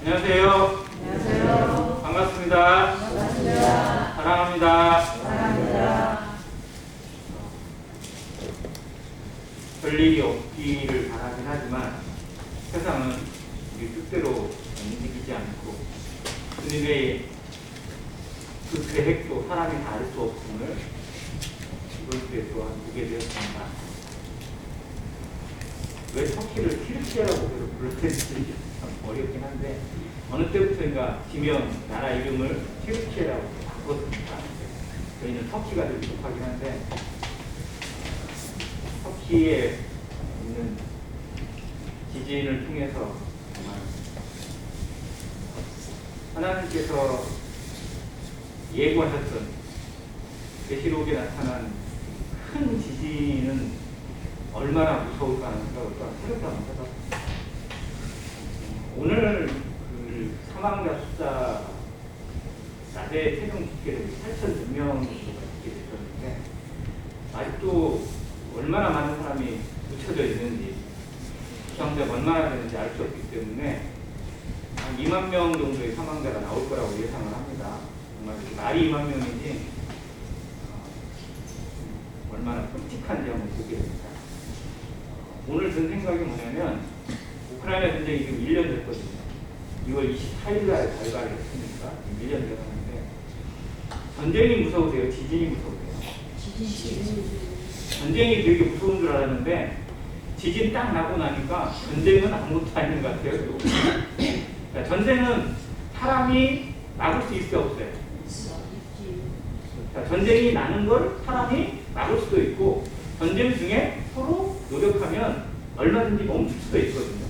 안녕하세요. 안녕하세요. 반갑습니다. 반갑습니다. 사랑합니다. 사랑합니다. 별일이 없기를 바라긴 하지만 세상은 우리 뜻대로 움직이지 않고 주님의 그 계획도 사람이 다 알 수 없음을 이번 주에 또한 보게 되었습니다. 왜 터키를 튀르키예라고 불렀는지 참 어렵긴 한데 어느 때부터인가 지명 나라 이름을 튀르키예라고 바꿨습니다. 저희는 터키가 좀 부족하긴 한데 터키에 있는 지진을 통해서 정말 하나님께서 예고하셨던 계시록에 나타난 큰 지진은 얼마나 무서울까 하는 생각을 또 새롭게 한번 해봤습니다. 오늘 그 사망자 숫자 낮에 최종 집계를 8,100명 정도가 집계됐었는데 아직도 얼마나 많은 사람이 묻혀져 있는지 부상자가 얼마나 되는지 알 수 없기 때문에 한 2만 명 정도의 사망자가 나올 거라고 예상을 합니다. 정말 말이 2만 명이지 얼마나 끔찍한지 한번 보게 됩니다. 오늘 든 생각이 뭐냐면 우크라이나 전쟁이 지금 1년 됐거든요. 2월 24일 날 발발을 했으니까 1년 되었는데 전쟁이 무서우세요? 지진이 무서우세요? 전쟁이 되게 무서운 줄 알았는데 지진 딱 나고 나니까 전쟁은 아무것도 아닌 것 같아요. 그러니까 전쟁은 사람이 막을 수 있어 없어요? 그러니까 전쟁이 나는 걸 사람이 막을 수도 있고 전쟁 중에 서로 노력하면 얼마든지 멈출 수도 있거든요.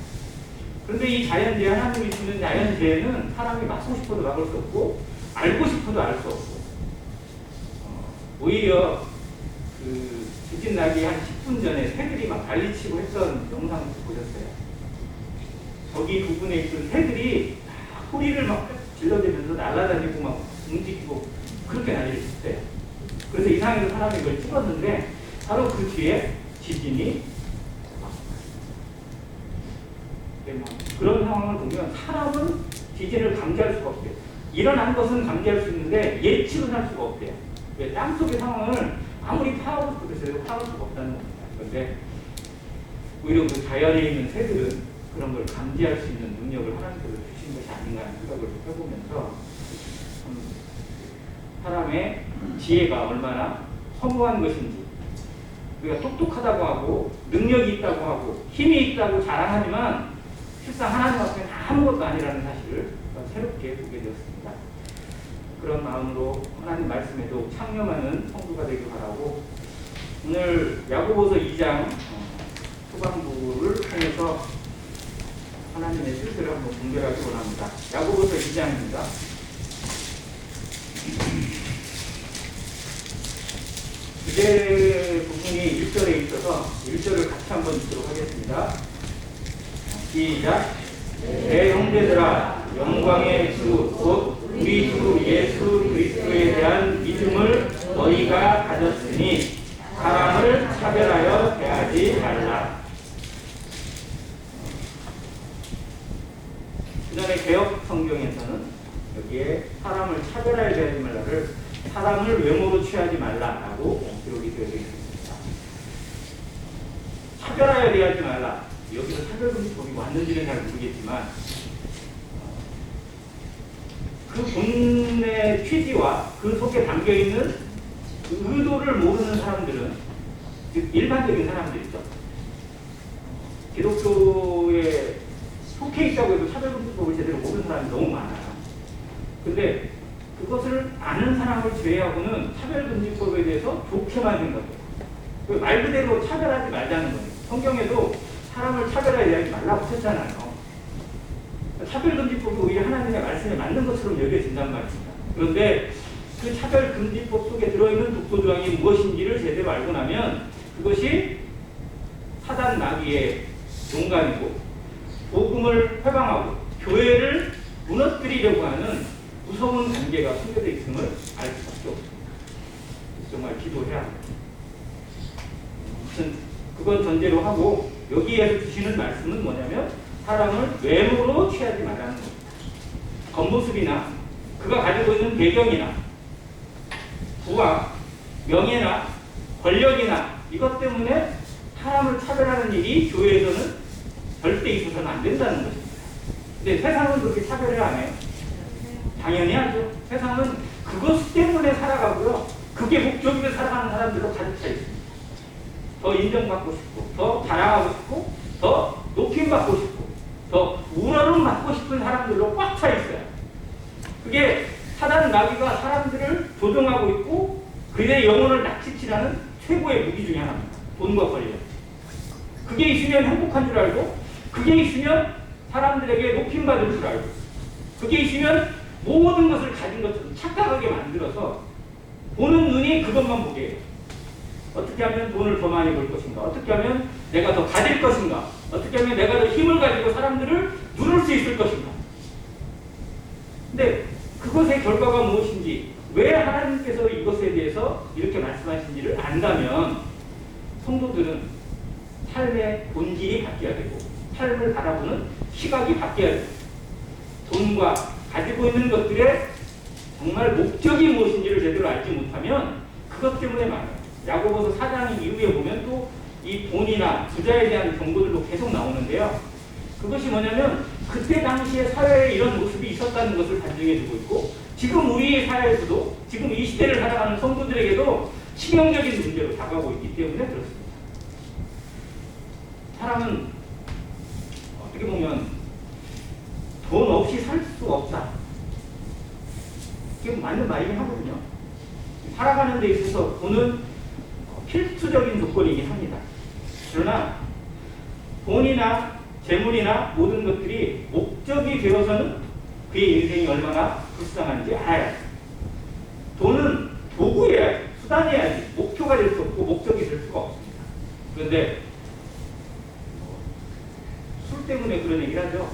그런데 이 자연재해, 하나님이 주는 자연재해는 사람이 막고 싶어도 막을 수 없고 알고 싶어도 알 수 없고 오히려 그 지진 나기 한 10분 전에 새들이 막 난리치고 했던 영상 보셨어요? 저기 부근에 있던 새들이 막 소리를 막 질러대면서 날아다니고 막 움직이고 그렇게 난리를 쳤어요. 그래서 이상해서 사람이 그걸 찍었는데 바로 그 뒤에 지진이 그런 상황을 보면 사람은 지진을 감지할 수가 없대요. 일어난 것은 감지할 수 있는데 예측은 할 수가 없대요. 왜? 땅속의 상황을 아무리 파악하고 싶어도 파악할 수가 없다는 겁니다. 그런데 오히려 그 자연에 있는 새들은 그런 걸 감지할 수 있는 능력을 하나님께서 주신 것이 아닌가 하는 생각을 해보면서 사람의 지혜가 얼마나 허무한 것인지 우리가 똑똑하다고 하고 능력이 있다고 하고 힘이 있다고 자랑하지만 실상 하나님 앞에는 아무것도 아니라는 사실을 새롭게 보게 되었습니다. 그런 마음으로 하나님 말씀에도 창념하는 성도가 되길 바라고 오늘 야고보서 2장 초반부를 통해서 하나님의 뜻을 한번 분별하기 원합니다. 야고보서 2장입니다. 주제 부분이 1절에 있어서 1절을 같이 한번 읽도록 하겠습니다. 시작. 내 형제들아 영광의 주 곧 우리 주 예수 그리스도에 대한 믿음을 너희가 가졌으니 사람을 차별하여 대하지 말라. 그전에 개역 성경에서는 여기에 사람을 차별하여 대하지 말라를 사람을 외모로 취하지 말라라고 기록이 되어 있습니다. 차별하여 대하지 말라. 여기서 차별금지법이 왔는지는 잘 모르겠지만 그 본의 취지와 그 속에 담겨있는 그 의도를 모르는 사람들은 즉 일반적인 사람들이죠. 기독교에 속해 있다고 해도 차별금지법을 제대로 모르는 사람이 너무 많아요. 근데 그것을 아는 사람을 제외하고는 차별금지법에 대해서 좋게만 생각해요. 말 그대로 차별하지 말자는 거예요. 성경에도 사람을 차별하지 말라고 했잖아요. 차별금지법이 오히려 하나님의 말씀에 맞는 것처럼 여겨진단 말입니다. 그런데 그 차별금지법 속에 들어있는 독소조항이 무엇인지를 제대로 알고 나면 그것이 사단 마귀의 농간이고 복음을 회방하고 교회를 무너뜨리려고 하는 무서운 관계가 숨겨져 있음을 알 수밖에 없습니다. 정말 기도해야 합니다. 무슨 그건 전제로 하고 여기에서 주시는 말씀은 뭐냐면 사람을 외모로 취하지 말라는 겁니다. 겉모습이나 그가 가지고 있는 배경이나 부와 명예나 권력이나 이것 때문에 사람을 차별하는 일이 교회에서는 절대 있어서는 안 된다는 것입니다. 근데 세상은 그렇게 차별을 안 해요. 당연히 하죠. 세상은 그것 때문에 살아가고요. 그게 목적으로 살아가는 사람들로 가득 차 있습니다. 더 인정받고 싶고, 더 자랑하고 싶고, 더 높임받고 싶고, 더 우러름 받고 싶은 사람들로 꽉 차 있어요. 그게 사단 마귀가 사람들을 조종하고 있고 그들의 영혼을 낚시치라는 최고의 무기 중에 하나입니다. 돈과 권력. 그게 있으면 행복한 줄 알고, 그게 있으면 사람들에게 높임받을 줄 알고, 그게 있으면 모든 것을 가진 것처럼 착각하게 만들어서 보는 눈이 그것만 보게 해요. 어떻게 하면 돈을 더 많이 벌 것인가? 어떻게 하면 내가 더 가질 것인가? 어떻게 하면 내가 더 힘을 가지고 사람들을 누를 수 있을 것인가? 근데 그것의 결과가 무엇인지, 왜 하나님께서 이것에 대해서 이렇게 말씀하신지를 안다면 성도들은 삶의 본질이 바뀌어야 되고 삶을 바라보는 시각이 바뀌어야 돼요. 돈과 가지고 있는 것들의 정말 목적이 무엇인지를 제대로 알지 못하면 그것 때문에 많아요. 야고보서 4장 이후에 보면 또 이 돈이나 부자에 대한 정보들도 계속 나오는데요. 그것이 뭐냐면 그때 당시에 사회에 이런 모습이 있었다는 것을 반증해주고 있고, 지금 우리 사회에서도 지금 이 시대를 살아가는 성도들에게도 치명적인 문제로 다가오고 있기 때문에 그렇습니다. 사람은 어떻게 보면 돈 없이 살 수 없다. 이게 맞는 말이긴 하거든요. 살아가는 데 있어서 돈은 필수적인 조건이긴 합니다. 그러나 돈이나 재물이나 모든 것들이 목적이 되어서는 그의 인생이 얼마나 불쌍한지 알아야 돼. 돈은 도구여야지, 수단이어야지 목표가 될 수 없고 목적이 될 수가 없습니다. 그런데 술 때문에 그런 얘기를 하죠.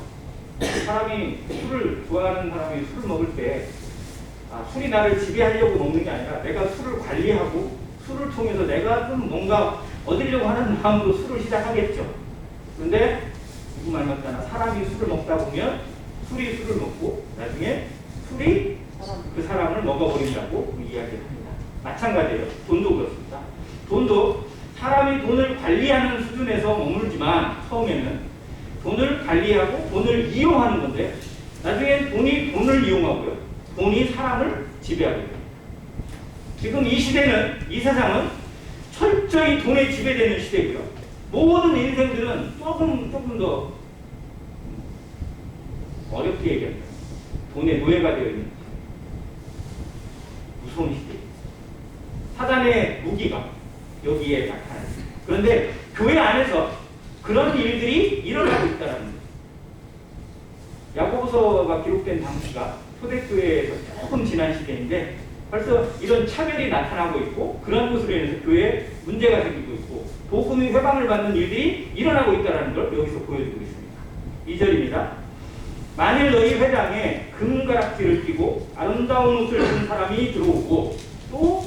사람이 술을 좋아하는 사람이 술을 먹을 때 술이 나를 지배하려고 먹는 게 아니라 내가 술을 관리하고 술을 통해서 내가 좀 뭔가 얻으려고 하는 마음으로 술을 시작하겠죠. 그런데 누구 말 맞잖아. 사람이 술을 먹다 보면 술이 술을 먹고 나중에 술이 그 사람을 먹어버린다고 이야기를 합니다. 마찬가지예요. 돈도 그렇습니다. 돈도 사람이 돈을 관리하는 수준에서 머물지만 처음에는 돈을 관리하고 돈을 이용하는 건데 나중에 돈이 돈을 이용하고요. 돈이 사람을 지배하게 됩니다. 지금 이 시대는, 이 세상은 철저히 돈에 지배되는 시대고요. 모든 인생들은 조금 더 어렵게 얘기합니다. 돈의 노예가 되어 있는 무서운 시대. 사단의 무기가 여기에 나타났습니다. 그런데 교회 안에서 그런 일들이 일어나고 있다는 거예요. 야고보서가 기록된 당시가 초대교회에서 조금 지난 시대인데 벌써 이런 차별이 나타나고 있고 그런 것으로 인해서 교회에 문제가 생기고 있고 복음이 회방을 받는 일들이 일어나고 있다는 걸 여기서 보여주고 있습니다. 2절입니다. 만일 너희 회당에 금가락지를 끼고 아름다운 옷을 입은 사람이 들어오고 또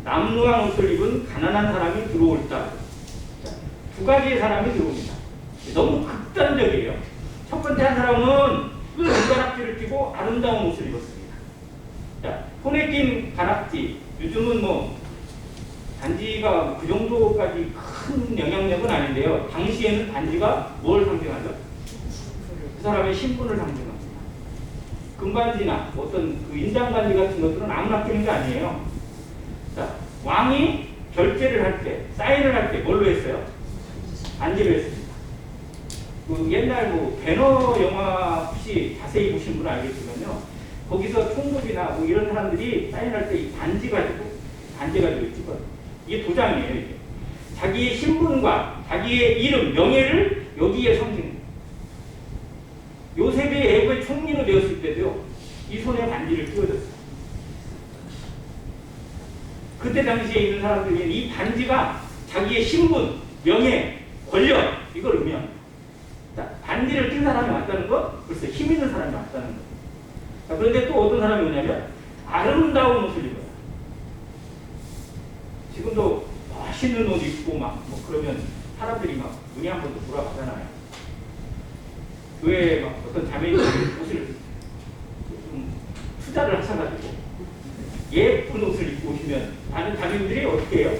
남루한 옷을 입은 가난한 사람이 들어올다. 두 가지의 사람이 들어옵니다. 너무 극단적이에요. 첫 번째 한 사람은 금가락지를 끼고 아름다운 옷을 입었습니다. 자, 손에 낀 가락지, 요즘은 뭐 반지가 그 정도까지 큰 영향력은 아닌데요. 당시에는 반지가 뭘 상징하죠? 그 사람의 신분을 상징합니다. 금반지나 어떤 그 인장반지 같은 것들은 아무나 끼는 게 아니에요. 자, 왕이 결제를 할 때, 사인을 할 때 뭘로 했어요? 반지를 했습니다. 그 옛날 뭐 배너 영화 혹시 자세히 보신 분은 알겠지만요. 거기서 총독이나 뭐 이런 사람들이 사인할 때 이 반지 가지고 찍어요. 이게 도장이에요. 이게. 자기의 신분과 자기의 이름, 명예를 여기에 상징해요. 요셉이 애굽의 총리로 되었을 때도요. 이 손에 반지를 끼워줬어요. 그때 당시에 있는 사람들이 이 반지가 자기의 신분, 명예, 권력 이걸 의미합니다. 자, 반지를 낀 사람이 왔다는 것, 글쎄 힘 있는 사람이 왔다는 것. 자, 그런데 또 어떤 사람이 오냐면 아름다운 옷을 입어요. 지금도 멋있는 옷 입고 막 뭐 그러면 사람들이 막 눈이 한 번 더 돌아가잖아요. 교회에 막 어떤 자매님들이 옷을 투자를 하셔가지고 예쁜 옷을 입고 오시면 다른 자매님들이 어떻게 해요?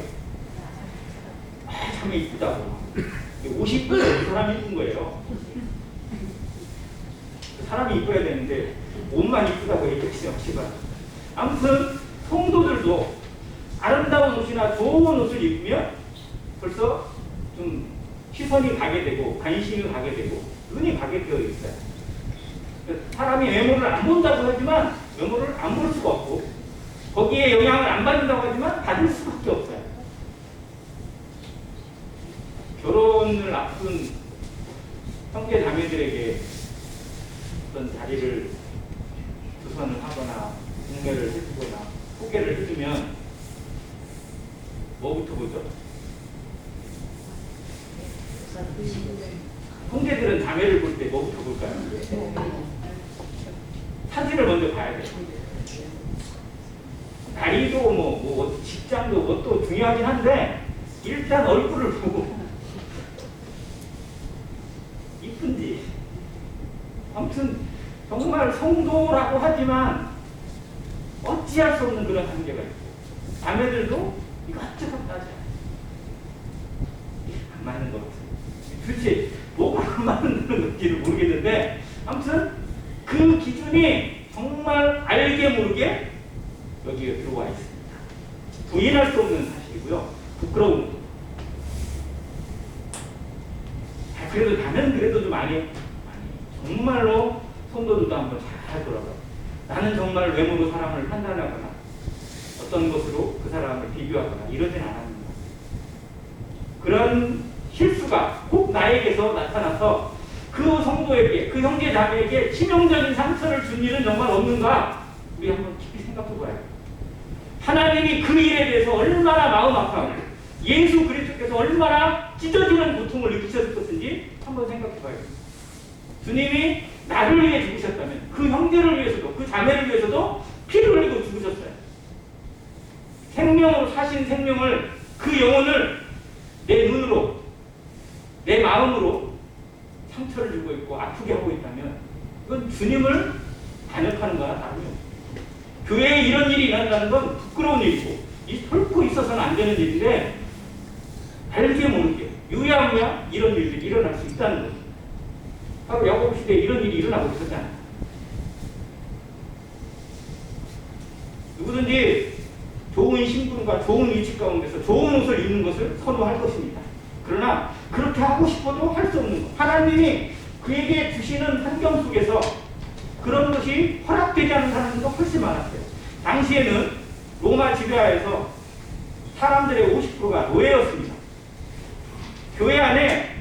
아, 참 이쁘다고. 옷이 이쁘면 그 사람이 이쁜 거예요. 사람이 이뻐야 되는데 옷만 이쁘다고 얘기하시지 마시고. 아무튼 성도들도 아름다운 옷이나 좋은 옷을 입으면 벌써 좀 시선이 가게 되고 관심이 가게 되고 눈이 가게 되어 있어요. 사람이 외모를 안 본다고 하지만 외모를 안 볼 수가 없고 거기에 영향을 안 받는다고 하지만 받을 수밖에 없어요. 결혼을 앞둔 형제 자매들에게 어떤 자리를 조선을 하거나 공매를 해주거나 소개를 해주면 뭐부터 보죠? 형제들은 자매를 볼 때 뭐부터 볼까요? 사진을 먼저 봐야 돼요. 나이도 뭐 직장도 뭣도 중요하긴 한데 일단 얼굴을 보고 이쁜지. 아무튼 정말 성도라고 하지만 어찌할 수 없는 그런 한계가 있고 자매들도 이것저것 따져요. 안 맞는 것 같아요. 도대체 뭐가 안 맞는 건지를 모르겠는데 아무튼 그 기준이 정말 알게 모르게 여기에 들어와 있습니다. 부인할 수 없는 사실이고요. 부끄러운 것. 그래도 나는 그래도 좀 많이 정말로 성도들도 한번 잘 돌아봐. 나는 정말 외모로 사람을 판단하거나 어떤 것으로 그 사람을 비교하거나 이러진 않았습니다. 그런 실수가 꼭 나에게서 나타나서 그 성도에게, 그 형제 자매에게 치명적인 상처를 준 일은 정말 없는가? 우리 한번 깊이 생각해 봐요. 하나님이 그 일에 대해서 얼마나 마음 아파하고 예수 그리스도께서 얼마나 찢어지는 고통을 느끼셨을 것인지 한번 생각해 봐요. 주님이 나를 위해 죽으셨다면 그 형제를 위해서도 그 자매를 위해서도 피를 흘리고 죽으셨어요. 생명으로 사신 생명을 그 영혼을 내 눈으로 내 마음으로 상처를 주고 있고 아프게 하고 있다면 그건 주님을 반역하는 거나 다름이 없어요. 교회에 이런 일이 일어난다는 건 부끄러운 일이고 결코 있어서는 안 되는 일인데 알게 모르게 유야무야 이런 일들이 일어날 수 있다는 거죠. 바로 야곱 시대에 이런 일이 일어나고 있었잖아요. 누구든지 좋은 신분과 좋은 위치 가운데서 좋은 옷을 입는 것을 선호할 것입니다. 그러나 그렇게 하고 싶어도 할 수 없는 것. 하나님이 그에게 주시는 환경 속에서 그런 것이 허락되지 않는 사람들도 훨씬 많았어요. 당시에는 로마 지배하에서 사람들의 50%가 노예였습니다. 교회 안에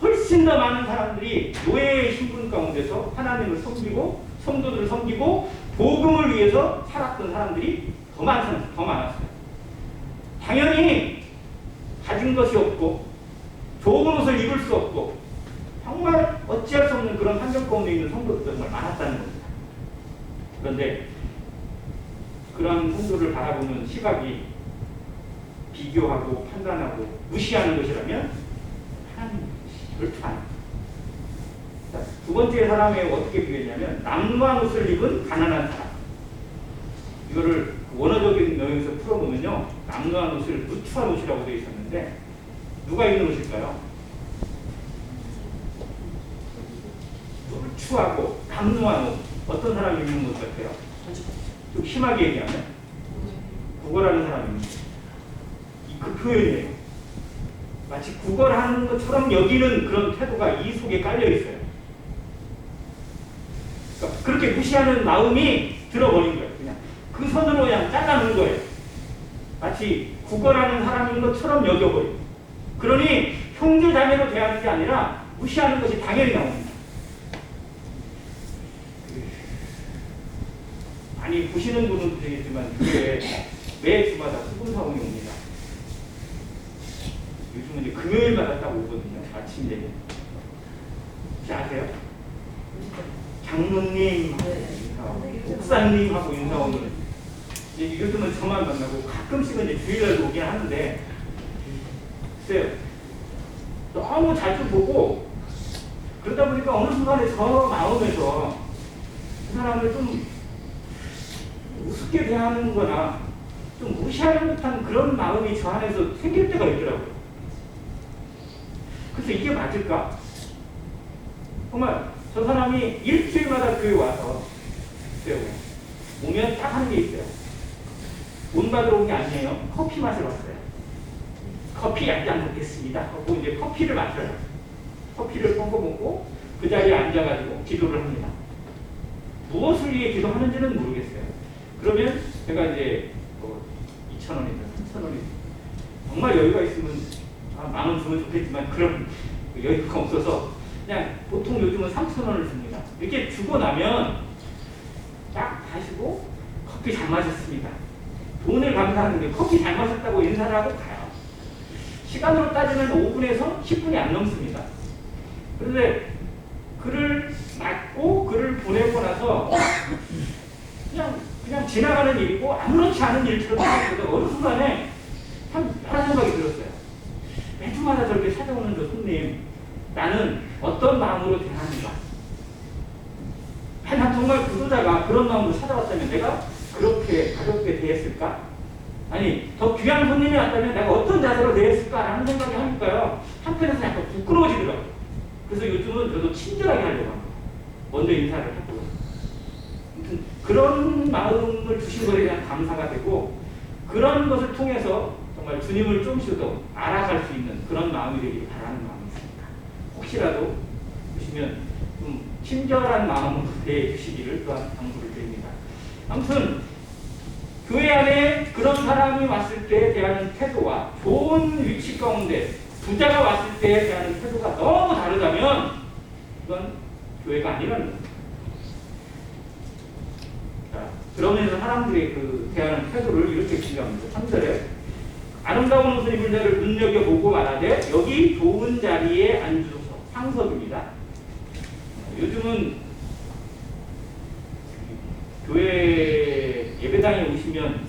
훨씬 더 많은 사람들이 노예의 신분 가운데서 하나님을 섬기고 성도들을 섬기고 복음을 위해서 살았던 사람들이 더 많았어요. 당연히 가진 것이 없고 좋은 옷을 입을 수 없고 정말 어찌할 수 없는 그런 환경 가운데 있는 성도들도 정말 많았다는 겁니다. 그런데 그런 성도를 바라보는 시각이 비교하고 판단하고 무시하는 것이라면 하나님 절대 안. 두 번째 사람에 어떻게 비교했냐면 남루한 옷을 입은 가난한 사람. 이거를 원어적인 영역에서 풀어보면요, 남루한 옷을 누추한 옷이라고 되어 있었는데 누가 입는 옷일까요? 누추하고 남루한 옷. 어떤 사람이 입는 옷 같아요? 좀 심하게 얘기하면 구걸하는 사람입니다. 그 표현이에요. 마치 구걸하는 것처럼 여기는 그런 태도가 이 속에 깔려 있어요. 그러니까 그렇게 무시하는 마음이 들어버린 거예요. 그냥 그 선으로 그냥 잘라놓은 거예요. 마치 구걸하는 사람인 것처럼 여겨버리고. 그러니 형제 자매로 대하는 게 아니라 무시하는 것이 당연히 나옵니다. 아니 보시는 분은 되겠지만 교회에 매 주마다 수금 사원이 옵니다. 요즘은 이제 금요일마다 딱 오거든요. 아침 되면. 혹시 아세요? 장로님, 목사님하고 인사 오는. 이제 요즘은 저만 만나고 가끔씩은 이제 주일날도 오긴 하는데, 글쎄요. 너무 자주 보고 그러다 보니까 어느 순간에 저 마음에서 그 사람을 좀 우습게 대하는 거나 좀 무시하는 듯한 그런 마음이 저 안에서 생길 때가 있더라고요. 그래서 이게 맞을까? 정말 저 사람이 일주일마다 교회 와서 오면 딱 하는 게 있어요. 돈 받으러 온 게 아니에요. 커피 마시러 왔어요. 커피 한 잔 먹겠습니다 하고 이제 커피를 마셔요. 커피를 뻥거 먹고 그 자리에 앉아가지고 기도를 합니다. 무엇을 위해 기도하는지는 모르겠어요. 그러면 제가 이제 2,000원이든 3,000원이든 정말 여유가 있으면 10,000원 주면 좋겠지만 그런 여유가 없어서 그냥 보통 요즘은 3,000원을 줍니다. 이렇게 주고 나면 딱 가시고 커피 잘 마셨습니다. 돈을 감사하는데 커피 잘 마셨다고 인사를 하고 가요. 시간으로 따지면 5분에서 10분이 안 넘습니다. 그런데 글을 맞고 글을 보내고 나서 그냥 지나가는 일이고 아무렇지 않은 일처럼 생각해도 어느 순간에 참 여러 생각이 들었어요. 매주마다 저렇게 찾아오는 저 손님, 나는 어떤 마음으로 대하는가? 난 정말 구도자가 그런 마음으로 찾아왔다면 내가 그렇게 가볍게 대했을까? 아니, 더 귀한 손님이 왔다면 내가 어떤 자세로 대했을까라는 생각이 하니까요. 한편에서 약간 부끄러워지더라고요. 그래서 요즘은 저도 친절하게 하려고 합니다. 먼저 인사를 하고. 아무튼 그런 마음을 주신 것에 대한 감사가 되고 그런 것을 통해서 정말 주님을 조금씩 더 알아갈 수 있는 그런 마음이 되기를 바라는 마음이 있습니다. 혹시라도 보시면 좀 친절한 마음으로 대해 주시기를 또한 당부를 드립니다. 아무튼 교회 안에 그런 사람이 왔을 때 대하는 태도와 좋은 위치 가운데 부자가 왔을 때 대하는 태도가 너무 다르다면 이건 교회가 아니라는 겁니다. 자, 그러면서 사람들의 그 대하는 태도를 이렇게 기억합니다. 3절에 아름다운 옷을 입은 자를 눈여겨보고 말하되 여기 좋은 자리에 앉으소서. 상석입니다. 요즘은 교회 예배당에 오시면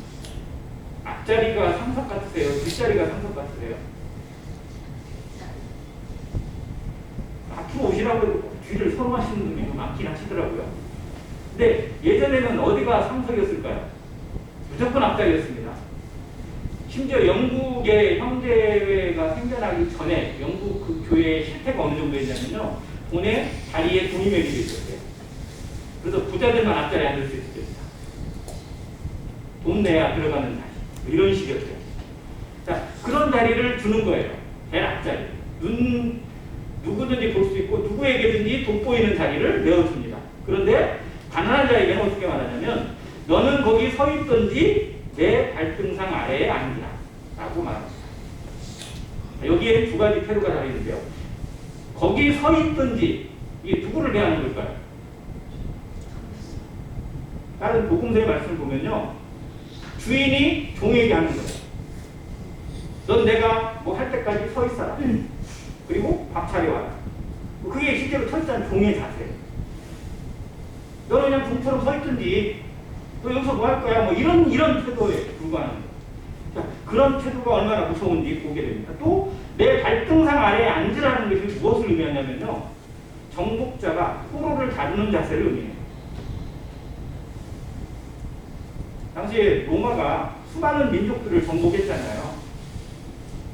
앞자리가 상석 같으세요? 뒷자리가 상석 같으세요? 앞으로 오시라고 해도 뒤를 선호하시는 분이 많긴 하시더라고요. 근데 예전에는 어디가 상석이었을까요? 무조건 앞자리였습니다. 심지어 영국의 형제회가 생겨나기 전에 영국 그 교회의 실태가 어느 정도였냐면요. 돈에 다리에 돈이 매겨져 있었어요. 그래서 부자들만 앞자리에 앉을 수 있었습니다. 돈 내야 들어가는 자리. 뭐 이런 식이었어요. 자, 그런 자리를 주는 거예요. 제일 앞자리. 누구든지 볼 수 있고 누구에게든지 돋보이는 자리를 내어줍니다. 그런데 가난한 자에게는 어떻게 말하냐면 너는 거기 서 있든지 내 발등상 아래에 앉으라 라고 말합니다. 여기에 두 가지 태도가 다르는데요. 거기 서 있든지 이게 누구를 대하는 걸까요? 다른 복음서의 말씀을 보면요. 주인이 종에게 하는 거예요. 넌 내가 뭐 할 때까지 서 있어라. 그리고 밥 차려와라. 그게 실제로 철저한 종의 자세예요. 너는 그냥 종처럼 서 있든지 너 여기서 뭐 할 거야? 뭐 이런 태도에 불과하는 거예요. 자, 그런 태도가 얼마나 무서운지 보게 됩니다. 또 내 발등상 아래에 앉으라는 것이 무엇을 의미하냐면요. 정복자가 포로를 다루는 자세를 의미해요. 당시에 로마가 수많은 민족들을 정복했잖아요.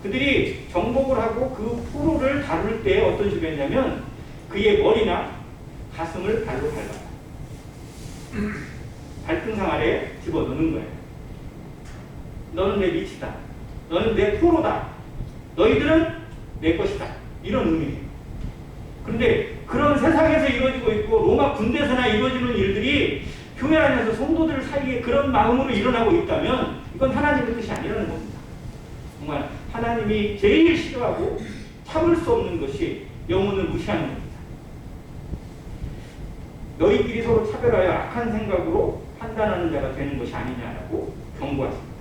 그들이 정복을 하고 그 포로를 다룰 때 어떤 식으로 했냐면 그의 머리나 가슴을 발로 밟아요. 발등상 아래에 집어넣는 거예요. 너는 내 밑이다. 너는 내 포로다. 너희들은 내 것이다. 이런 의미예요. 그런데 그런 세상에서 이루어지고 있고 로마 군대에서나 이루어지는 일들이 교회 안에서 성도들 사이에 그런 마음으로 일어나고 있다면 이건 하나님의 뜻이 아니라는 겁니다. 정말 하나님이 제일 싫어하고 참을 수 없는 것이 영혼을 무시하는 겁니다. 너희끼리 서로 차별하여 악한 생각으로 판단하는 자가 되는 것이 아니냐라고 경고하십니다.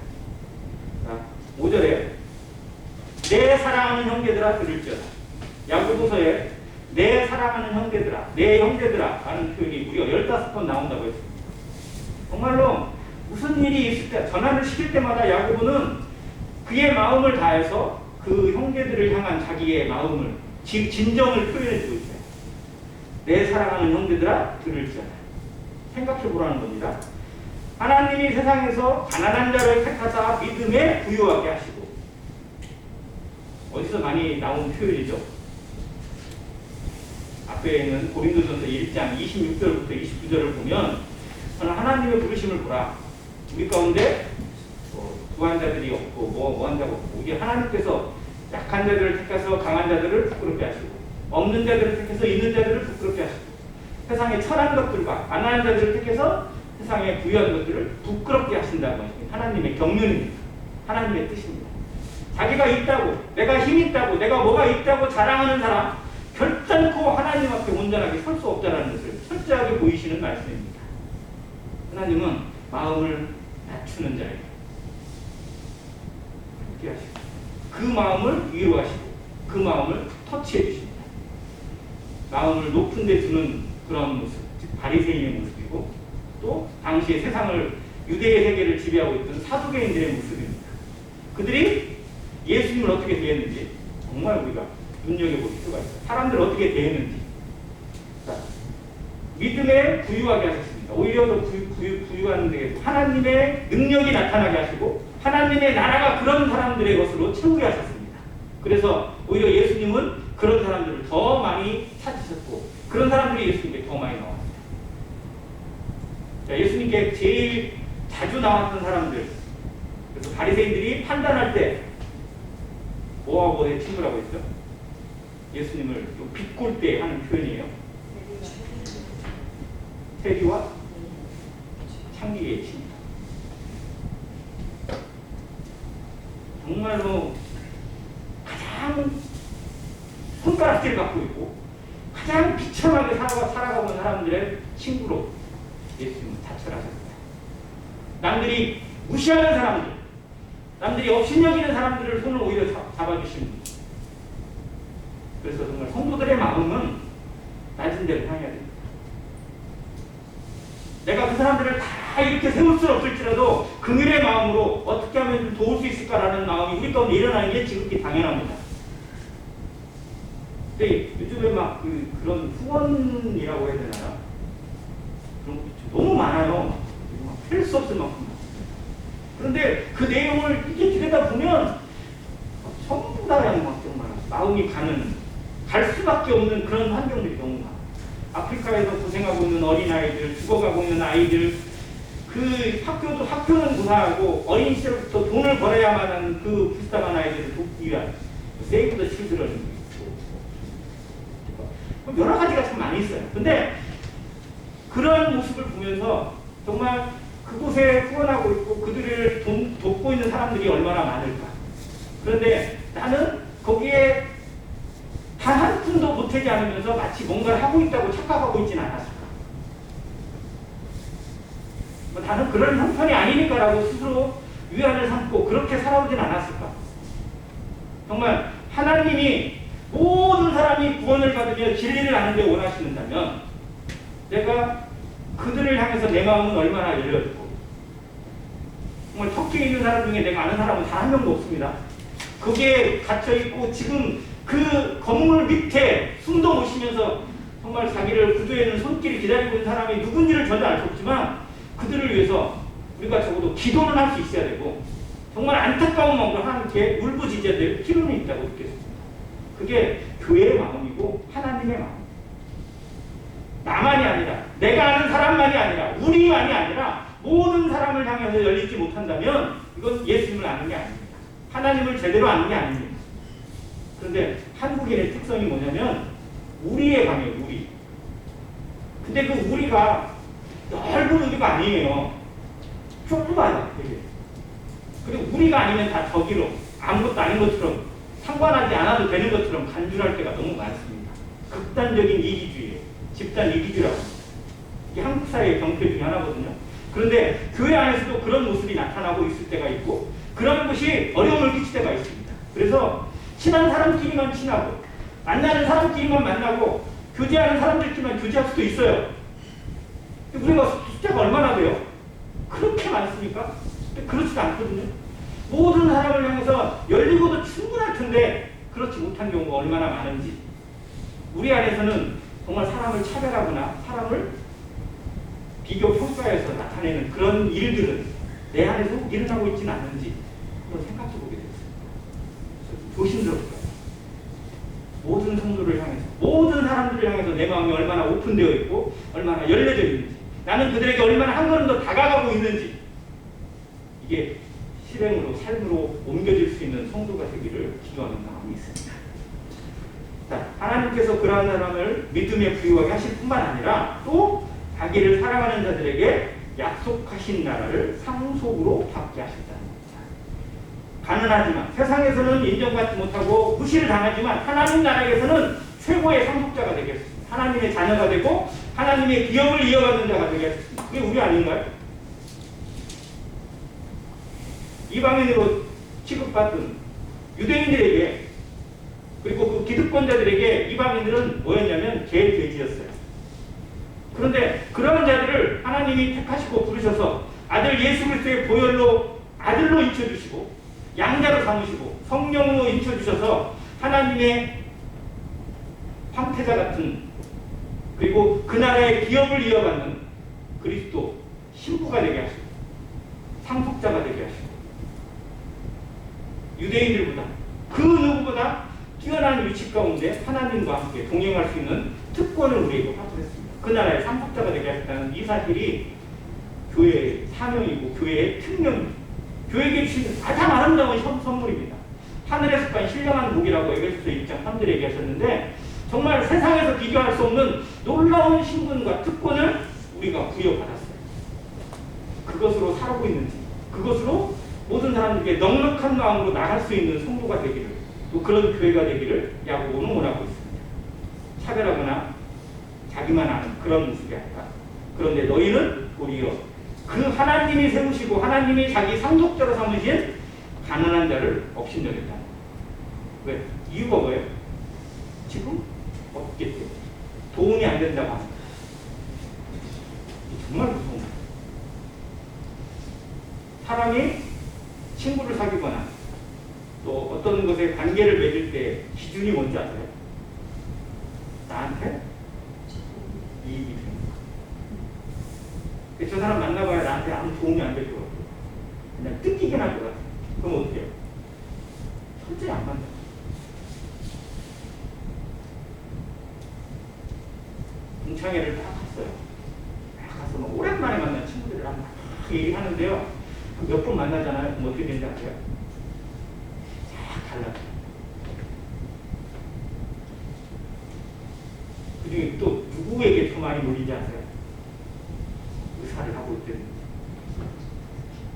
자, 5절에 내 사랑하는 형제들아 들을지어다. 야고보서에 내 사랑하는 형제들아, 내 형제들아 라는 표현이 무려 15번 나온다고 했습니다. 정말로 무슨 일이 있을 때 전화를 시킬 때마다 야고보는 그의 마음을 다해서 그 형제들을 향한 자기의 마음을 진정을 표현해주고 있어요. 내 사랑하는 형제들아 들을지어다. 생각해보라는 겁니다. 하나님이 세상에서 가난한 자를 택하사 믿음에 부유하게 하시고. 어디서 많이 나온 표현이죠? 앞에 있는 고린도전서 1장 26절부터 29절을 보면 하나님의 부르심을 보라. 우리 가운데 부한 자들이 없고 뭐한 자가 없고, 이게 하나님께서 약한 자들을 택해서 강한 자들을 부끄럽게 하시고, 없는 자들을 택해서 있는 자들을 부끄럽게 하시고, 세상에 천한 것들과 가난한 자들을 택해서 세상에 부유한 것들을 부끄럽게 하신다고 하십니다. 하나님의 경륜입니다. 하나님의 뜻입니다. 자기가 있다고, 내가 힘 있다고, 내가 뭐가 있다고 자랑하는 사람 결단코 하나님 앞에 온전하게 설 수 없다는 것을 철저하게 보이시는 말씀입니다. 하나님은 마음을 낮추는 자예요. 그렇게 하시고, 그 마음을 위로하시고, 그 마음을 터치해 주십니다. 마음을 높은 데 두는 그런 모습, 즉 바리새인의 모습이고, 또 당시에 세상을, 유대의 세계를 지배하고 있던 사두개인들의 모습입니다. 그들이 예수님을 어떻게 대했는지 정말 우리가 눈여겨볼 필요가 있어요. 사람들 어떻게 대했는지. 자, 믿음에 부유하게 하셨습니다. 오히려 더 부유한 데 하나님의 능력이 나타나게 하시고, 하나님의 나라가 그런 사람들의 것으로 채우게 하셨습니다. 그래서 오히려 예수님은 그런 사람들을 더 많이 찾으셨고, 그런 사람들이 예수님께 더 많이 나왔습니다. 자, 예수님께 제일 자주 나왔던 사람들, 그래서 바리새인들이 판단할 때 뭐하고 친구라고 했죠? 예수님을 비꼴 때 하는 표현이에요. 세리와 창기의 친구. 정말로 가장 손가락질 갖고 있고 가장 비참하게 살아가고 있는 사람들의 친구로 예수님은 자처하셨어요. 남들이 무시하는 사람들, 남들이 업신여기는 사람들을 손을 오히려 잡아주시는 분. 그래서 정말 성도들의 마음은 낮은 데를 향해야 됩니다. 내가 그 사람들을 다 이렇게 세울 수는 없을지라도 긍휼의 마음으로 어떻게 하면 좀 도울 수 있을까라는 마음이 우리 가운데 일어나는 게 지극히 당연합니다. 근데 요즘에 막 그런 후원이라고 해야 되나요? 그런 거 너무 많아요. 할 수 없을 만큼. 그런데 그 내용을 이렇게 들여다보면 전부 다 그냥 막 정말 마음이 갈 수밖에 없는 그런 환경들이 너무 많아요. 아프리카에서 고생하고 있는 어린아이들, 죽어가고 있는 아이들, 그 학교는 고사하고 어린 시절부터 돈을 벌어야만 하는 그 불쌍한 아이들을 돕기 위한 세이브 더 칠드런이 있고, 여러 가지가 참 많이 있어요. 근데 그런 모습을 보면서 정말 그곳에 후원하고 있고 그들을 돕고 있는 사람들이 얼마나 많을까. 그런데 나는 거기에 단 한 푼도 보태지 않으면서 마치 뭔가를 하고 있다고 착각하고 있지는 않았을까. 나는 그런 형편이 아니니까라고 스스로 위안을 삼고 그렇게 살아오진 않았을까. 정말 하나님이 모든 사람이 구원을 받으며 진리를 아는 데 원하시는다면 내가 그들을 향해서 내 마음은 얼마나 열려있고, 정말 터키에 있는 사람 중에 내가 아는 사람은 단 한 명도 없습니다. 거기에 갇혀있고 지금 그 건물 밑에 숨도 못 쉬면서 정말 자기를 구조해는 손길을 기다리고 있는 사람이 누군지를 전혀 알 수 없지만 그들을 위해서 우리가 적어도 기도는 할 수 있어야 되고, 정말 안타까운 마음으로 하나님께 울부짖어야 될 필요는 있다고 느꼈습니다. 그게 교회의 마음이고 하나님의 마음. 나만이 아니라, 내가 아는 사람만이 아니라, 우리만이 아니라 모든 사람을 향해서 열리지 못한다면 이건 예수님을 아는 게 아닙니다. 하나님을 제대로 아는 게 아닙니다. 그런데 한국인의 특성이 뭐냐면 우리에 강해요. 우리. 근데 그 우리가 넓은 우리가 아니에요. 좁아요. 되게. 그리고 우리가 아니면 다 저기로 아무것도 아닌 것처럼, 상관하지 않아도 되는 것처럼 간주할 때가 너무 많습니다. 극단적인 이기주의예요. 집단 이기주의라고 합니다. 이게 한국 사회의 병폐 중에 하나거든요. 그런데 교회 안에서도 그런 모습이 나타나고 있을 때가 있고, 그런 것이 어려움을 끼칠 때가 있습니다. 그래서 친한 사람끼리만 친하고, 만나는 사람끼리만 만나고, 교제하는 사람들끼리만 교제할 수도 있어요. 우리가 숫자가 얼마나 돼요? 그렇게 많습니까? 그렇지도 않거든요. 모든 사람을 향해서 열리고도 충분할 텐데 그렇지 못한 경우가 얼마나 많은지, 우리 안에서는 정말 사람을 차별하거나 사람을 비교 평가에서 나타내는 그런 일들은 내 안에서 일어나고 있지는 않는지 한번 생각해 보게 되었습니다. 조심스럽고요. 모든 성도를 향해서, 모든 사람들을 향해서 내 마음이 얼마나 오픈되어 있고 얼마나 열려져 있는지, 나는 그들에게 얼마나 한 걸음 더 다가가고 있는지, 이게 실행으로, 삶으로 옮겨질 수 있는 성도가 되기를 기도하는 마음이 있습니다. 자, 하나님께서 그러한 사람을 믿음에 부유하게 하실 뿐만 아니라 또 자기를 사랑하는 자들에게 약속하신 나라를 상속으로 받게 하셨다는 겁니다. 가난하지만, 세상에서는 인정받지 못하고 무시를 당하지만 하나님 나라에서는 최고의 상속자가 되게 하셨습니다. 하나님의 자녀가 되고 하나님의 기업을 이어가는 자가 되게 하셨습니다. 그게 우리 아닌가요? 이방인으로 취급받던 유대인들에게, 그리고 그 기득권자들에게 이방인들은 뭐였냐면 개돼지였어요. 그런데 그런 자들을 하나님이 택하시고 부르셔서 아들 예수 그리스도의 보혈로 아들로 인쳐주시고 양자로 삼으시고 성령으로 인쳐주셔서 하나님의 황태자 같은, 그리고 그 나라의 기업을 이어받는 그리스도 신부가 되게 하시고 상속자가 되게 하시고 유대인들보다 그 누구보다 뛰어난 위치 가운데 하나님과 함께 동행할 수 있는 특권을 우리에게 확보했습니다. 그 나라의 상속자가 되게 하셨다는 이 사실이 교회의 사명이고 교회의 특명입니다. 교회에게 주신 가장 아름다운 선물입니다. 하늘에서 신령한 복이라고 에베소서 1장 3절에 얘기하셨는데, 정말 세상에서 비교할 수 없는 놀라운 신분과 특권을 우리가 부여받았어요. 그것으로 살고 있는지, 그것으로 모든 사람들에게 넉넉한 마음으로 나갈 수 있는 성도가 되기를, 또 그런 교회가 되기를 야고보는 원하고 있습니다. 차별하거나 자기만 아는 그런 모습이 아니라, 그런데 너희는 도리어 그 하나님이 세우시고 하나님이 자기 상속자로 삼으신 가난한 자를 업신여겼다. 왜? 이유가 뭐예요? 지금 없기 때문에. 도움이 안 된다고 합니다. 정말 무서운 거예요. 사람이 친구를 사귀거나 또 어떤 것에 관계를 맺을 때 기준이 뭔지 아세요? 나한테 이익이 되는 거야. 저 사람 만나봐야 나한테 아무 도움이 안 될 것 같아요. 그냥 뜯기긴 할 것 같아요. 그럼 어떻게 해요? 철저히 안 만나요. 동창회를 딱 갔어요. 딱 가서 막 오랜만에 만난 친구들이랑 막 얘기하는데요. 몇 번 만나잖아요. 그럼 어떻게 되는지 아세요? 쫙 달라져요. 그중에 또 누구에게 더 많이 몰리지 아세요? 의사를 하고 있든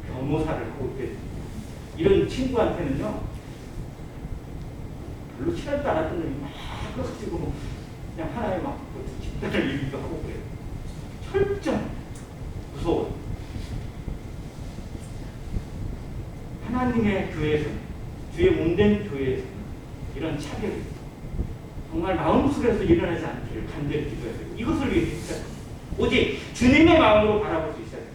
변호사를 하고 있든 이런 친구한테는요, 별로 친하지도 않았던 놈이 막 그래가지고 그냥 하나의 막 집단을 이기도 하고 그래요. 철저히 무서워요. 하나님의 교회에서는, 주의 몸된 교회에서는 이런 차별이 정말 마음속에서 일어나지 않기를 간절히 기도해야 돼요. 이것을 위해 진짜 오직 주님의 마음으로 바라볼 수 있어야 돼요.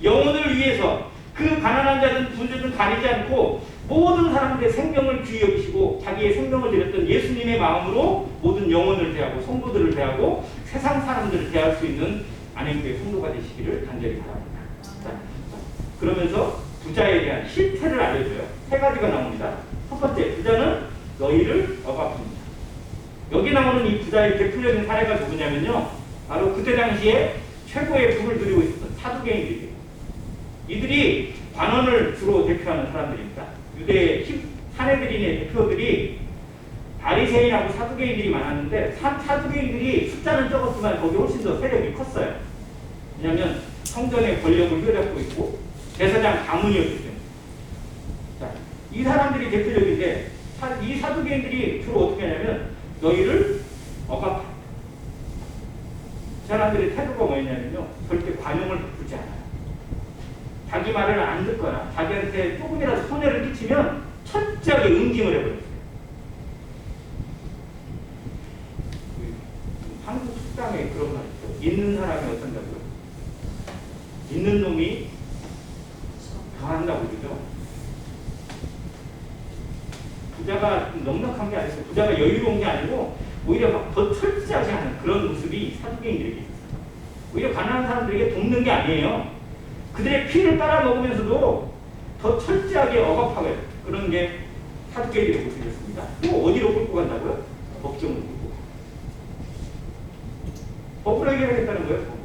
영혼을 위해서 그 가난한 자든 부자든 가리지 않고 모든 사람들의 생명을 귀히 여기시고 자기의 생명을 드렸던 예수님의 마음으로 모든 영혼을 대하고 성도들을 대하고 세상 사람들을 대할 수 있는 안행교회 성도가 되시기를 간절히 바랍니다. 자, 그러면서 부자에 대한 실태를 알려줘요. 세 가지가 나옵니다. 첫 번째, 부자는 너희를 억압합니다. 여기 나오는 이 부자의 대표적인 사례가 누구냐면요, 바로 그때 당시에 최고의 부를 누리고 있었던 사두개인들이에요. 이들이 관원을 주로 대표하는 사람들입니다. 유대 사내들인의 대표들이 바리새인하고 사두개인들이 많았는데, 사두개인들이 숫자는 적었지만 거기 훨씬 더 세력이 컸어요. 왜냐하면 성전의 권력을 휘어잡고 있고 제사장 가문이었기 때문에. 자, 이 사람들이 대표적인데, 이 사두개인들이 주로 어떻게 하냐면 너희를 억압한다. 이 사람들의 태도가 뭐였냐면요, 절대 관용을 베풀지 않아요. 자기 말을 안 듣거나 자기한테 조금이라도 손해를 끼치면 철저하게 응징을 해버렸어요. 한국 식당에 그런 말 있죠. 있는 사람이 어떤다고요? 있는 놈이 강한다고 그러죠. 부자가 넉넉한 게 아니고, 부자가 여유로운 게 아니고 오히려 막 더 철저하지 않은 그런 모습이 사두개인들에게 있었어요. 오히려 가난한 사람들에게 돕는 게 아니에요. 그들의 피를 빨아먹으면서도 더 철저하게 억압하고 그런 게 사두개인들의 모습이었습니다. 또 어디로 끌고 간다고요? 법정으로 끌고 가고. 법으로 해결하겠다는 거예요.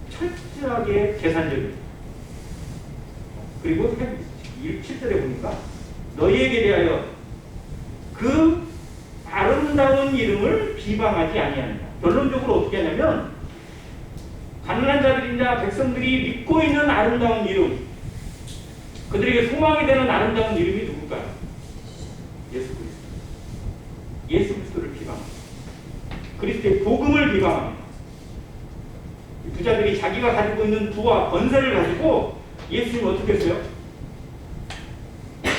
철저하게 계산적이에요. 그리고 7절에 보니까 너희에게 대하여 그 아름다운 이름을 비방하지 아니하느냐. 결론적으로 어떻게 하냐면 가난한 자들이나 백성들이 믿고 있는 아름다운 이름, 그들에게 소망이 되는 아름다운 이름이 누굴까요? 예수 그리스도. 예수 그리스도를 비방합니다. 그리스도의 복음을 비방합니다. 부자들이 자기가 가지고 있는 부와 권세를 가지고 예수님을 어떻게 했어요?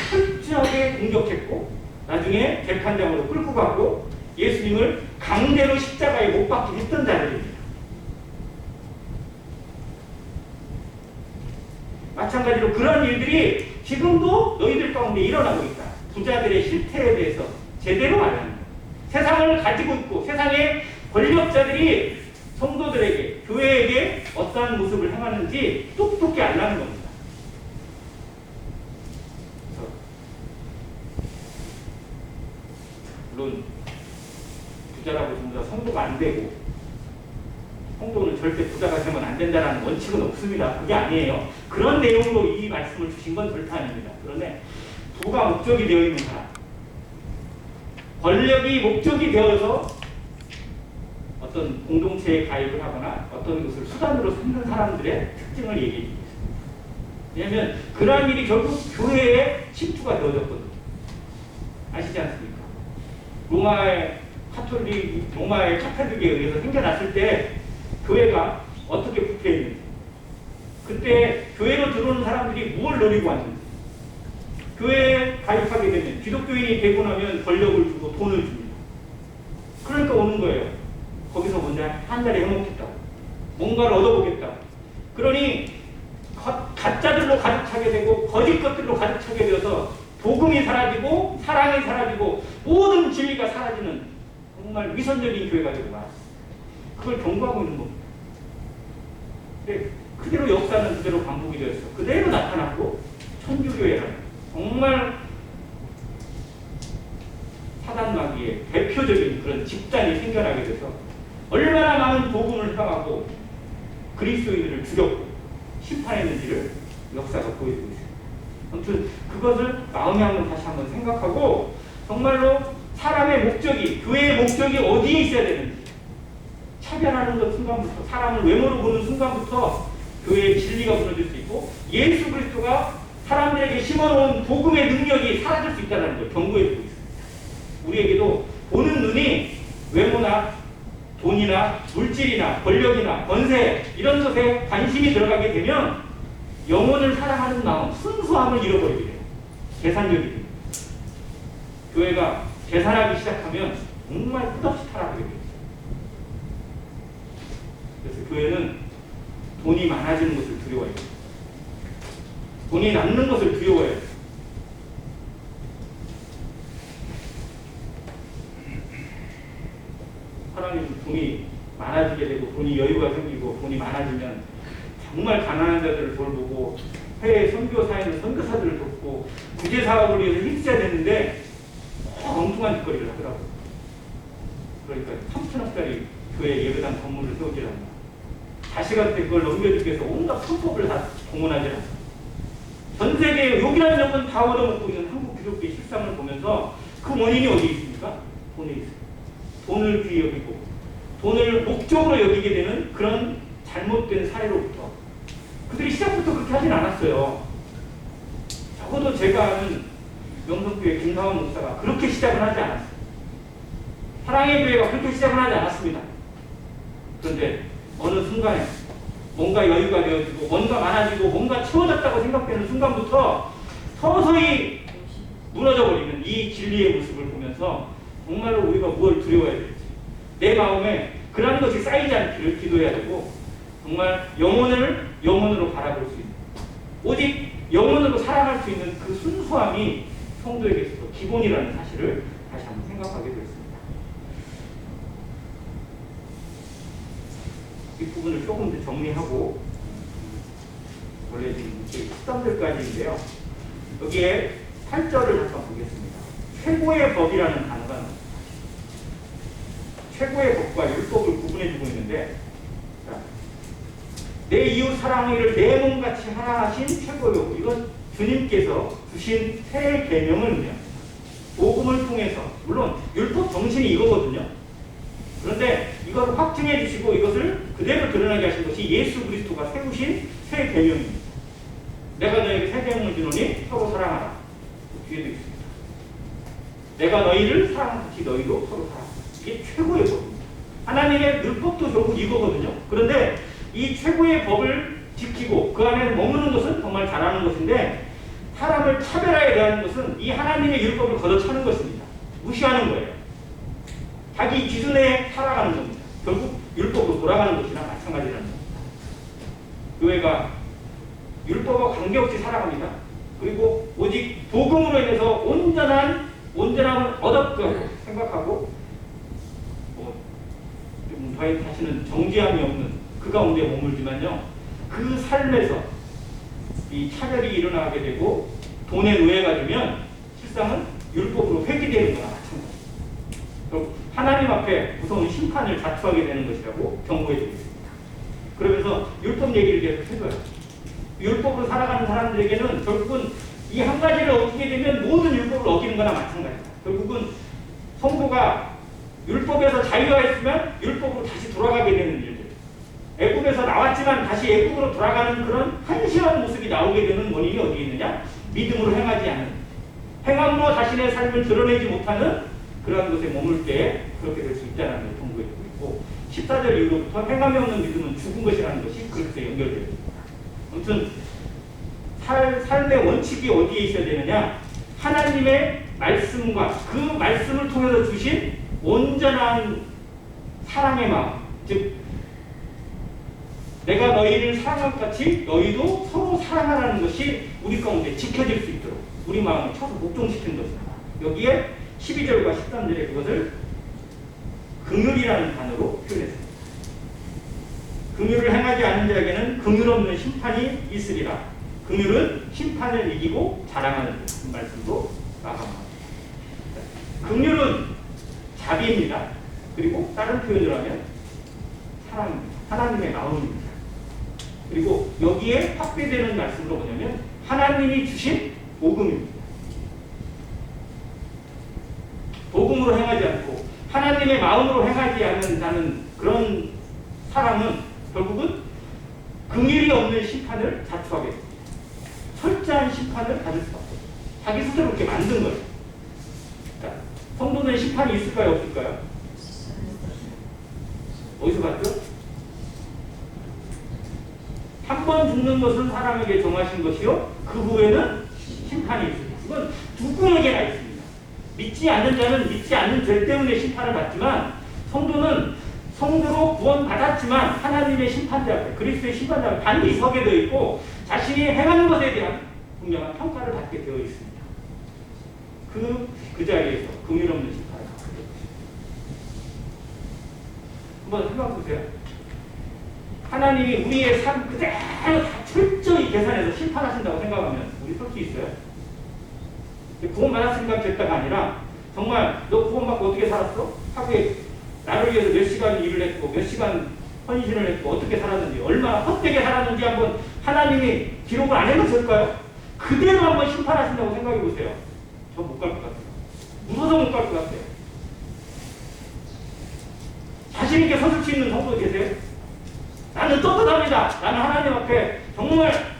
철저하게 공격했고 나중에 재판장으로 끌고 가고 예수님을 강제로 십자가에 못 박게 했던 자들입니다. 마찬가지로 그런 일들이 지금도 너희들 가운데 일어나고 있다. 부자들의 실태에 대해서 제대로 알아야 합니다. 세상을 가지고 있고 세상의 권력자들이 성도들에게, 교회에게 어떠한 모습을 행하는지 똑똑히 알라는 겁니다. 물론 부자라고 전부 다 성도가 안 되고 성도는 절대 부자가 되면 안 된다는 원칙은 없습니다. 그게 아니에요. 그런 내용으로 이 말씀을 주신 건 절대 아닙니다. 그런데 부가 목적이 되어 있는 사람, 권력이 목적이 되어서 어떤 공동체에 가입을 하거나 어떤 것을 수단으로 삼는 사람들의 특징을 얘기해 주고 있습니다. 왜냐하면 그러한 일이 결국 교회에 침투가 되어졌거든요. 아시지 않습니까? 로마의 카톨릭에 의해서 생겨났을 때 교회가 어떻게 부패했는지, 그때 교회로 들어오는 사람들이 무엇을 노리고 왔는지, 교회에 가입하게 되면 기독교인이 되고 나면 권력을 주고 돈을 줍니다. 그러니까 오는 거예요. 거기서 먼저 한 달에 해먹겠다고, 뭔가를 얻어보겠다고. 그러니 가짜들로 가득 차게 되고 거짓 것들로 가득 차게 되어서 복음이 사라지고 사랑이 사라지고 모든 진리가 사라지는 정말 위선적인 교회가 되고 말았어요. 그걸 경고하고 있는 겁니다. 근데 그대로 역사는 그대로 반복이 되었어. 그대로 나타났고 천주교회라는 정말 사단마귀의 대표적인 그런 집단이 생겨나게 돼서 얼마나 많은 복음을 향하고 그리스도인들을 죽였고 심판했는지를 역사가 보여주고 있습니다. 아무튼 그것을 마음에 한번 다시 한번 생각하고 정말로 사람의 목적이, 교회의 목적이 어디에 있어야 되는지, 차별하는 것 순간부터, 사람을 외모로 보는 순간부터 교회의 진리가 무너질 수 있고 예수 그리스도가 사람들에게 심어놓은 복음의 능력이 사라질 수 있다는 걸 경고해주고 있습니다. 우리에게도 보는 눈이 외모나 돈이나 물질이나 권력이나 권세 이런 것에 관심이 들어가게 되면 영혼을 사랑하는 마음, 순수함을 잃어버리게 돼요. 계산적이 돼요. 교회가 계산하기 시작하면 정말 끝없이 타락하게 돼요. 그래서 교회는 돈이 많아지는 것을 두려워해요. 돈이 남는 것을 두려워해요. 하나님은 돈이 많아지게 되고 돈이 여유가 생기고 돈이 많아지면 정말 가난한 자들을 돌보고 해외 선교사에는 선교사들을 돕고 구제사업을 위해서 힘써야 되는데 엉뚱한 짓거리를 하더라고요. 그러니까 3천억짜리 교회 예배당 건물을 세우지랍니다. 자식한테 그걸 넘겨주기 위해서 온갖 편법을 다 동원하지랍니다. 전 세계에 욕이라는 점은 다 얻어먹고 있는 한국 기독교의 실상을 보면서 그 원인이 어디 있습니까? 돈에 있습니다. 돈을 귀히 여기고 돈을 목적으로 여기게 되는 그런 잘못된 사례로부터 그들이 시작부터 그렇게 하진 않았어요. 적어도 제가 아는 명성교회 김사원 목사가 그렇게 시작은 하지 않았어요. 사랑의 교회가 그렇게 시작은 하지 않았습니다. 그런데 어느 순간에 뭔가 여유가 되어지고 뭔가 많아지고 뭔가 채워졌다고 생각되는 순간부터 서서히 무너져버리는 이 진리의 모습을 보면서 정말로 우리가 무엇을 두려워해야 될지, 내 마음에 그런 것이 쌓이지 않기를 기도해야 되고 정말 영혼으로 바라볼 수 있는, 오직 영혼으로 살아갈 수 있는 그 순수함이 성도에게 있어서 기본이라는 사실을 다시 한번 생각하게 되었습니다. 뒷부분을 조금 더 정리하고 원래 지금 13절까지인데요. 여기에 8절을 잠깐 보겠습니다. 최고의 법이라는 단어가 나옵니다. 최고의 법과 율법을 구분해주고 있는데, 자, 내 이웃 사랑하기를 내 몸같이 하라 하신 최고의 법. 이건 주님께서 주신 새 계명을요, 복음을 통해서, 물론 율법 정신이 이거거든요. 그런데 이걸 확증해 주시고 이것을 그대로 드러나게 하신 것이 예수 그리스도가 세우신 새 계명입니다. 내가 너에게 새 계명을 주노니 서로 사랑하라. 그 뒤에도 있습니다. 내가 너희를 사랑하듯이 너희도 서로 사랑하라. 이게 최고의 법입니다. 하나님의 율법도 결국 이거거든요. 그런데 이 최고의 법을 지키고 그 안에 머무는 것은 정말 잘하는 것인데, 사람을 차별하게 대하는 것은 이 하나님의 율법을 걷어차는 것입니다. 무시하는 거예요. 자기 기준에 살아가는 겁니다. 결국 율법으로 돌아가는 것이나 마찬가지라는 겁니다. 교회가 율법과 관계없이 살아갑니다. 그리고 오직 복음으로 인해서 온전함을 얻었다고 생각하고 다시는 정죄함이 없는 그 가운데 머물지만요, 그 삶에서 이 차별이 일어나게 되고 돈에 노예가 되면 실상은 율법으로 회귀되는 거나 마찬가지입니다. 결국 하나님 앞에 무서운 심판을 자초하게 되는 것이라고 경고해 드리겠습니다. 그러면서 율법 얘기를 계속 해줘요. 율법으로 살아가는 사람들에게는 결국은 이 한 가지를 어기게 되면 모든 율법을 어기는 거나 마찬가지입니다. 결국은 성도가 율법에서 자유하였으면 율법으로 다시 돌아가게 되는 일들, 애굽에서 나왔지만 다시 애굽으로 돌아가는 그런 한심한 모습이 나오게 되는 원인이 어디에 있느냐? 믿음으로 행하지 않는, 행함으로 자신의 삶을 드러내지 못하는 그러한 것에 머물 때 그렇게 될 수 있다는 걸 경고해주고 있고, 14절 이후로부터 행함이 없는 믿음은 죽은 것이라는 것이 그렇게 연결되어 있습니다. 아무튼 삶의 원칙이 어디에 있어야 되느냐? 하나님의 말씀과 그 말씀을 통해서 주신 온전한 사랑의 마음, 즉 내가 너희를 사랑한 것 같이 너희도 서로 사랑하라는 것이 우리 가운데 지켜질 수 있도록 우리 마음을 쳐서 복종시키는 것입니다. 여기에 12절과 13절에 그것을 긍휼이라는 단어로 표현했습니다. 긍휼을 행하지 않는 자에게는 긍휼 없는 심판이 있으리라. 긍휼은 심판을 이기고 자랑하는 말씀도 마감합니다. 긍휼은 자비입니다. 그리고 다른 표현을 하면 사랑입니다. 하나님의 마음입니다. 그리고 여기에 확대되는 말씀으로 뭐냐면 하나님이 주신 복음입니다. 복음으로 행하지 않고 하나님의 마음으로 행하지 않는다는 그런 사람은 결국은 긍휼이 없는 심판을 자초하게 됩니다. 철저한 심판을 받을 수밖에 없어요. 자기 스스로 그렇게 만든 거예요. 자, 성도는 심판이 있을까요? 없을까요? 어디서 봤죠? 한 번 죽는 것은 사람에게 정하신 것이요, 그 후에는 심판이 있습니다. 이건 누구에게나 있습니다. 믿지 않는 자는 믿지 않는 죄 때문에 심판을 받지만, 성도는 성도로 구원받았지만 하나님의 심판자 앞에, 그리스도의 심판자 앞에 반드시 서게 되어 있고 자신이 행하는 것에 대한 분명한 평가를 받게 되어 있습니다. 그 자리에서 긍휼 없는 심판을 받게 되어 있습니다. 한번 생각해 보세요. 하나님이 우리의 삶 그대로 다 철저히 계산해서 심판하신다고 생각하면 우리 설 수 있어요? 구원받았으니까 됐다가 아니라 정말 너 구원받고 어떻게 살았어? 하루에 나를 위해서 몇 시간 일을 했고 몇 시간 헌신을 했고 어떻게 살았는지, 얼마나 헛되게 살았는지 한번 하나님이 기록을 안 해놓으실까요? 그대로 한번 심판하신다고 생각해 보세요. 저 못 갈 것 같아요. 무서워서 못 갈 것 같아요. 자신 있게 서줄 수 있는 성도 계세요? 나는 떳떳합니다. 나는 하나님 앞에 정말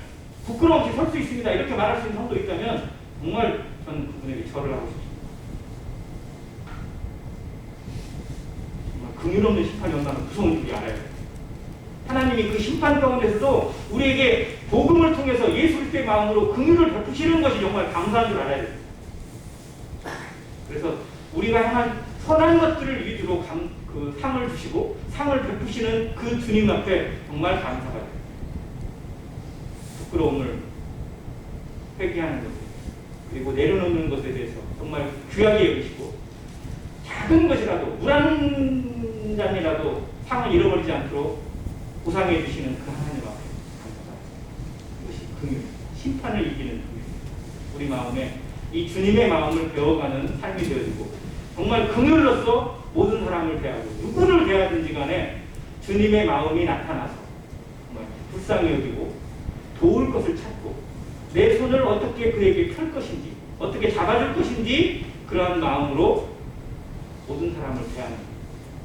부끄러움 없이 설 수 있습니다. 이렇게 말할 수 있는 성도 있다면 정말 전 그분에게 절을 하고 싶습니다. 정말 긍휼 없는 심판이 온다는 무서운 줄이 알아요. 하나님이 그 심판 가운데서도 우리에게 복음을 통해서 예수 그리스도의 마음으로 긍휼을 베푸시는 것이 정말 감사한 줄 알아야 됩니다. 그래서 우리가 향한 선한 것들을 위주로 그 상을 주시고 상을 베푸시는 그 주님 앞에 정말 감사가 됩니다. 부끄러움을 회개하는 것, 그리고 내려놓는 것에 대해서 정말 귀하게 여기시고 작은 것이라도 물 한 잔이라도 상을 잃어버리지 않도록 보상해 주시는 그 하나님 앞에 감사합니다. 이것이 긍휼, 심판을 이기는 긍휼. 우리 마음에 이 주님의 마음을 배워가는 삶이 되어지고 정말 긍휼로서 모든 사람을 대하고 누구를 대하든지 간에 주님의 마음이 나타나서 정말 불쌍히 여기고 도울 것을 찾고 내 손을 어떻게 그에게 펼 것인지 어떻게 잡아줄 것인지 그러한 마음으로 모든 사람을 대하는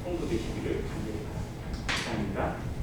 성도 되시기를 간절히 바랍니다. 감사합니다.